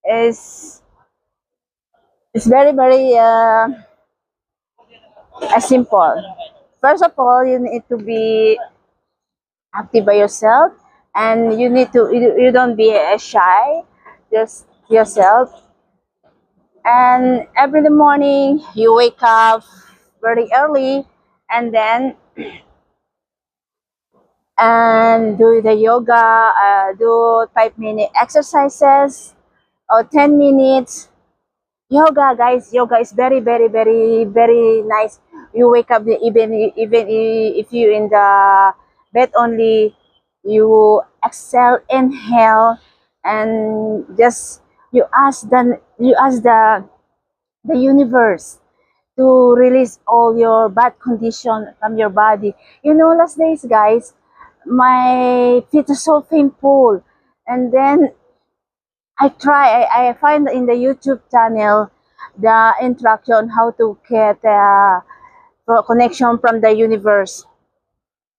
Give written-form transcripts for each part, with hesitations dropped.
is very very simple. First of all, you need to be active by yourself, and you need to you don't be shy, just yourself. And every morning you wake up very early, and then and do the yoga, do 5 minute exercises or 10 minutes yoga. Guys, yoga is very very very very nice. You wake up, even if you in the bed only, you exhale, inhale, and just you ask the universe to release all your bad condition from your body. You know, last days, guys, my feet are so painful, and then I find in the YouTube channel the instruction how to get connection from the universe,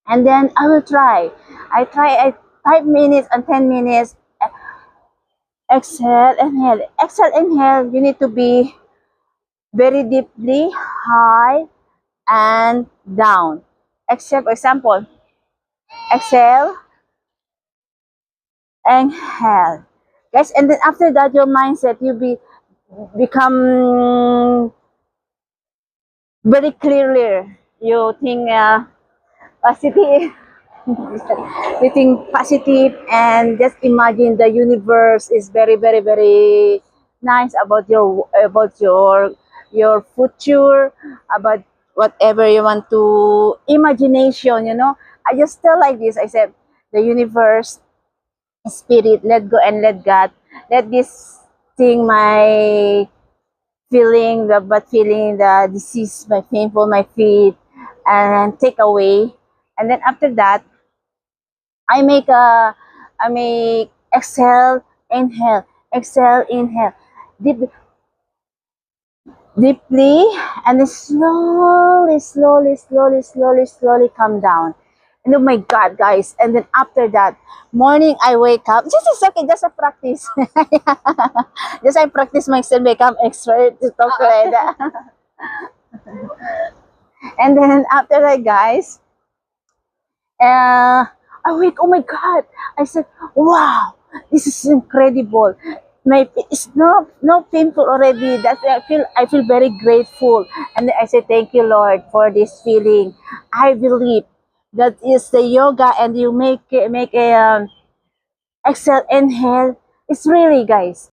and then I will try. I try 5 minutes and 10 minutes. Exhale, inhale, exhale, inhale. You need to be very deeply high and down. Except, for example, exhale, inhale, guys, and then after that, your mindset you become very clearly. You think positive, you think positive, and just imagine the universe is very very very nice about your future, about whatever you want to imagination. You know, I just tell like this. I said, the universe, spirit, let go and let God, let this thing, my feeling, the bad feeling, the disease, my painful, my feet, and take away. And then after that, I make exhale, inhale, exhale, inhale, deep, deeply, and then slowly, slowly, slowly, slowly, slowly come down. And oh my God, guys! And then after that, morning I wake up. Just is okay, just a practice. Just I practice myself, become expert to talk like that. And then after that, guys, I wake. Oh my God! I said, "Wow, this is incredible." My it's no painful already. That's I feel very grateful, and then I say, "Thank you, Lord, for this feeling." I believe that is the yoga, and you make a exhale, inhale. It's really, guys.